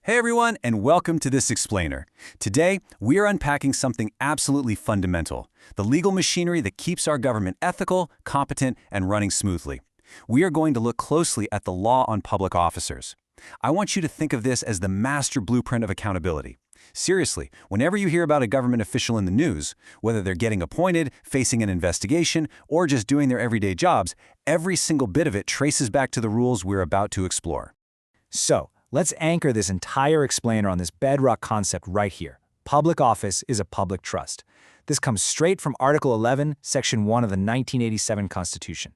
Hey everyone, and welcome to This Explainer. Today, we are unpacking something absolutely fundamental, the legal machinery that keeps our government ethical, competent, and running smoothly. We are going to look closely at the law on public officers. I want you to think of this as the master blueprint of accountability. Seriously, whenever you hear about a government official in the news, whether they're getting appointed, facing an investigation, or just doing their everyday jobs, every single bit of it traces back to the rules we're about to explore. So, let's anchor this entire explainer on this bedrock concept right here. Public office is a public trust. This comes straight from Article 11, Section 1 of the 1987 Constitution.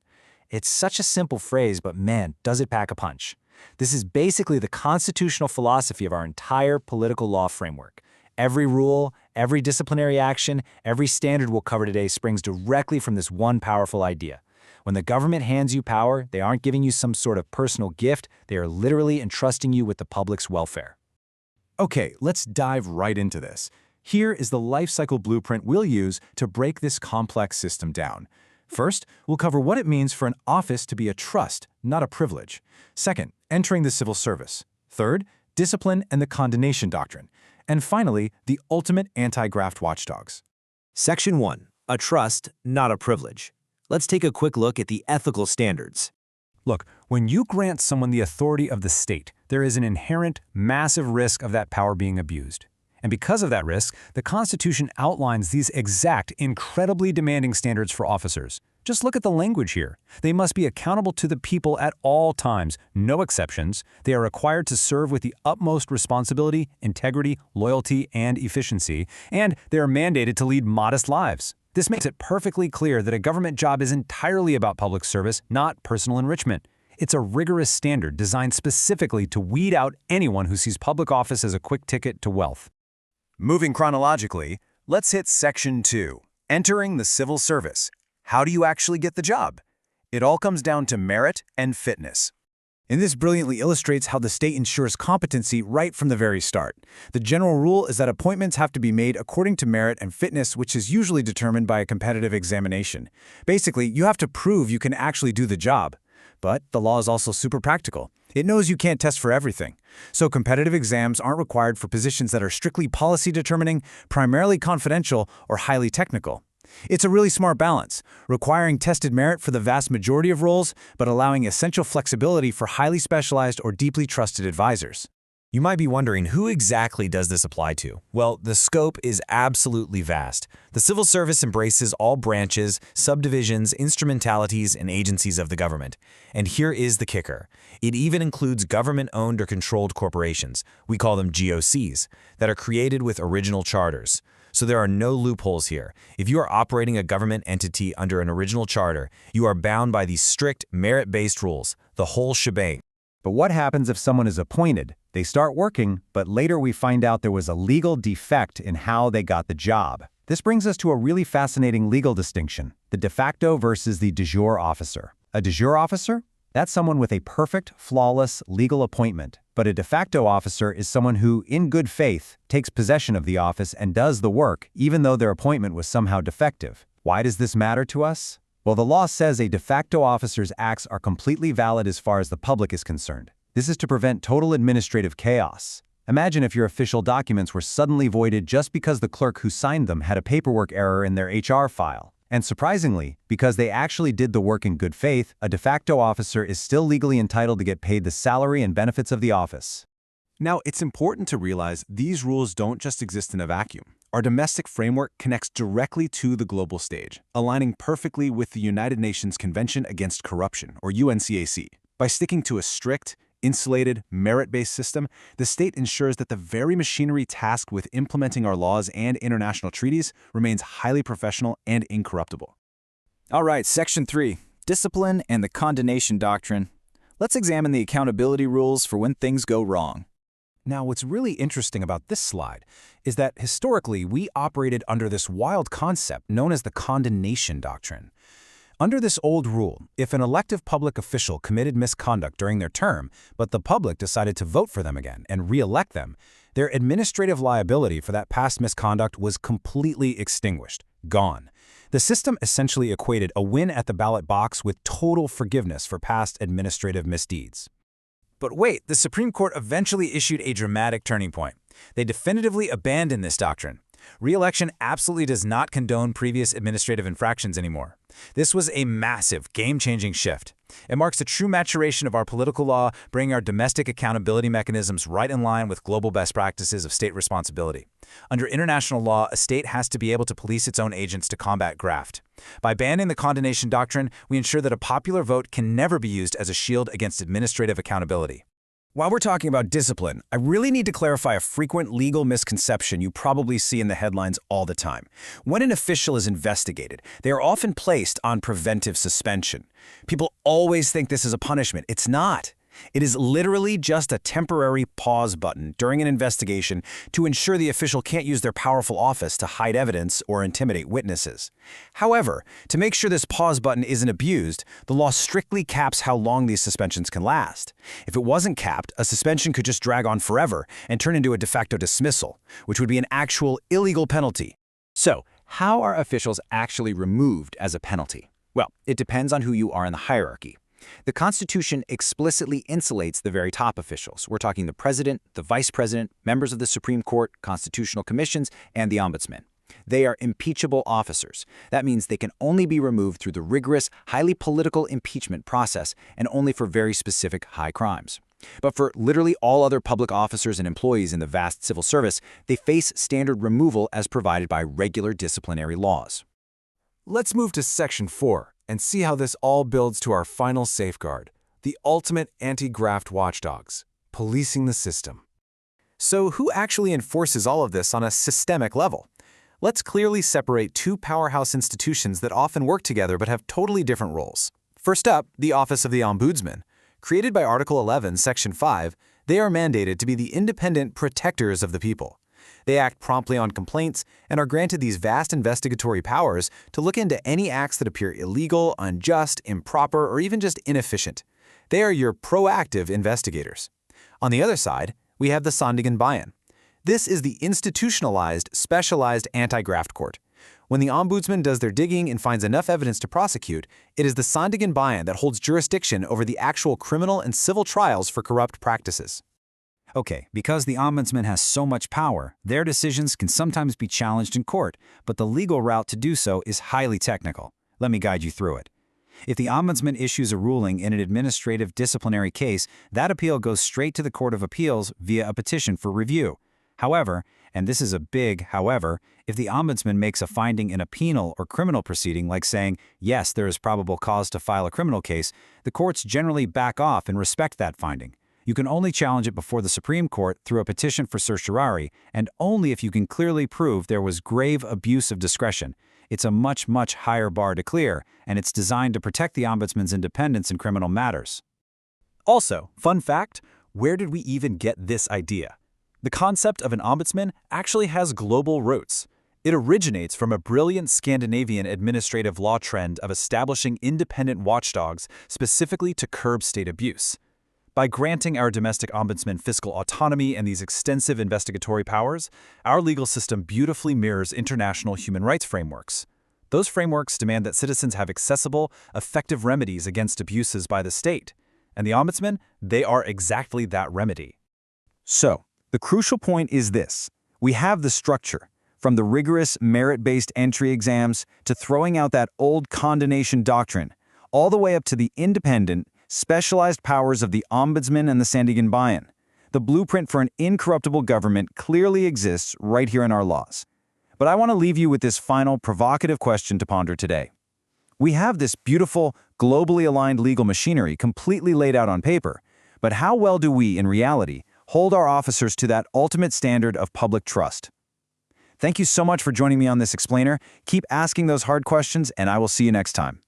It's such a simple phrase, but man, does it pack a punch. This is basically the constitutional philosophy of our entire political law framework. Every rule, every disciplinary action, every standard we'll cover today springs directly from this one powerful idea. When the government hands you power, they aren't giving you some sort of personal gift, they are literally entrusting you with the public's welfare. Okay, let's dive right into this. Here is the life cycle blueprint we'll use to break this complex system down. First, we'll cover what it means for an office to be a trust, not a privilege. Second, entering the civil service. Third, discipline and the condonation doctrine. And finally, the ultimate anti-graft watchdogs. Section 1. A trust, not a privilege. Let's take a quick look at the ethical standards. Look, when you grant someone the authority of the state, there is an inherent, massive risk of that power being abused. And because of that risk, the Constitution outlines these exact, incredibly demanding standards for officers. Just look at the language here. They must be accountable to the people at all times, no exceptions. They are required to serve with the utmost responsibility, integrity, loyalty, and efficiency, and they are mandated to lead modest lives. This makes it perfectly clear that a government job is entirely about public service, not personal enrichment. It's a rigorous standard designed specifically to weed out anyone who sees public office as a quick ticket to wealth. Moving chronologically, let's hit Section 2, entering the civil service. How do you actually get the job? It all comes down to merit and fitness. And this brilliantly illustrates how the state ensures competency right from the very start. The general rule is that appointments have to be made according to merit and fitness, which is usually determined by a competitive examination. Basically, you have to prove you can actually do the job. But the law is also super practical. It knows you can't test for everything. So competitive exams aren't required for positions that are strictly policy determining, primarily confidential, or highly technical. It's a really smart balance, requiring tested merit for the vast majority of roles, but allowing essential flexibility for highly specialized or deeply trusted advisors. You might be wondering, who exactly does this apply to? Well, the scope is absolutely vast. The civil service embraces all branches, subdivisions, instrumentalities, and agencies of the government. And here is the kicker. It even includes government-owned or controlled corporations, we call them GOCs, that are created with original charters. So there are no loopholes here. If you are operating a government entity under an original charter, you are bound by these strict, merit-based rules, the whole shebang. But what happens if someone is appointed? They start working, but later we find out there was a legal defect in how they got the job. This brings us to a really fascinating legal distinction, the de facto versus the de jure officer. A de jure officer? That's someone with a perfect, flawless legal appointment. But a de facto officer is someone who, in good faith, takes possession of the office and does the work, even though their appointment was somehow defective. Why does this matter to us? Well, the law says a de facto officer's acts are completely valid as far as the public is concerned. This is to prevent total administrative chaos. Imagine if your official documents were suddenly voided just because the clerk who signed them had a paperwork error in their HR file. And surprisingly, because they actually did the work in good faith, a de facto officer is still legally entitled to get paid the salary and benefits of the office. Now, it's important to realize these rules don't just exist in a vacuum. Our domestic framework connects directly to the global stage, aligning perfectly with the United Nations Convention Against Corruption, or UNCAC. By sticking to a strict, insulated, merit-based system, the state ensures that the very machinery tasked with implementing our laws and international treaties remains highly professional and incorruptible. All right, Section 3. Discipline and the condonation doctrine. Let's examine the accountability rules for when things go wrong. Now, what's really interesting about this slide is that historically we operated under this wild concept known as the condonation doctrine. Under this old rule, if an elective public official committed misconduct during their term, but the public decided to vote for them again and re-elect them, their administrative liability for that past misconduct was completely extinguished, gone. The system essentially equated a win at the ballot box with total forgiveness for past administrative misdeeds. But wait, the Supreme Court eventually issued a dramatic turning point. They definitively abandoned this doctrine. Re-election absolutely does not condone previous administrative infractions anymore. This was a massive, game-changing shift. It marks a true maturation of our political law, bringing our domestic accountability mechanisms right in line with global best practices of state responsibility. Under international law, a state has to be able to police its own agents to combat graft. By banning the condonation doctrine, we ensure that a popular vote can never be used as a shield against administrative accountability. While we're talking about discipline, I really need to clarify a frequent legal misconception you probably see in the headlines all the time. When an official is investigated, they are often placed on preventive suspension. People always think this is a punishment. It's not. It is literally just a temporary pause button during an investigation to ensure the official can't use their powerful office to hide evidence or intimidate witnesses. However, to make sure this pause button isn't abused, the law strictly caps how long these suspensions can last. If it wasn't capped, a suspension could just drag on forever and turn into a de facto dismissal, which would be an actual illegal penalty. So, how are officials actually removed as a penalty? Well, it depends on who you are in the hierarchy. The Constitution explicitly insulates the very top officials. We're talking the president, the vice president, members of the Supreme Court, constitutional commissions, and the ombudsman. They are impeachable officers. That means they can only be removed through the rigorous, highly political impeachment process and only for very specific high crimes. But for literally all other public officers and employees in the vast civil service, they face standard removal as provided by regular disciplinary laws. Let's move to Section 4 and see how this all builds to our final safeguard, the ultimate anti-graft watchdogs, policing the system. So who actually enforces all of this on a systemic level? Let's clearly separate two powerhouse institutions that often work together but have totally different roles. First up, the Office of the Ombudsman. Created by Article 11, Section 5, they are mandated to be the independent protectors of the people. They act promptly on complaints and are granted these vast investigatory powers to look into any acts that appear illegal, unjust, improper, or even just inefficient. They are your proactive investigators. On the other side, we have the Sandigan Bayan. This is the institutionalized, specialized anti-graft court. When the ombudsman does their digging and finds enough evidence to prosecute, it is the Sandigan Bayan that holds jurisdiction over the actual criminal and civil trials for corrupt practices. Okay, because the ombudsman has so much power, their decisions can sometimes be challenged in court, but the legal route to do so is highly technical. Let me guide you through it. If the ombudsman issues a ruling in an administrative disciplinary case, that appeal goes straight to the Court of Appeals via a petition for review. However, and this is a big however, if the ombudsman makes a finding in a penal or criminal proceeding, like saying, yes, there is probable cause to file a criminal case, the courts generally back off and respect that finding. You can only challenge it before the Supreme Court through a petition for certiorari, and only if you can clearly prove there was grave abuse of discretion. It's a much, much higher bar to clear, and it's designed to protect the ombudsman's independence in criminal matters. Also, fun fact, where did we even get this idea? The concept of an ombudsman actually has global roots. It originates from a brilliant Scandinavian administrative law trend of establishing independent watchdogs specifically to curb state abuse. By granting our domestic ombudsman fiscal autonomy and these extensive investigatory powers, our legal system beautifully mirrors international human rights frameworks. Those frameworks demand that citizens have accessible, effective remedies against abuses by the state. And the ombudsman, they are exactly that remedy. So, the crucial point is this. We have the structure, from the rigorous merit-based entry exams to throwing out that old condonation doctrine, all the way up to the independent, specialized powers of the ombudsman and the Sandigan Bayan. The blueprint for an incorruptible government clearly exists right here in our laws. But I want to leave you with this final provocative question to ponder today. We have this beautiful, globally aligned legal machinery completely laid out on paper, but how well do we, in reality, hold our officers to that ultimate standard of public trust? Thank you so much for joining me on this explainer. Keep asking those hard questions, and I will see you next time.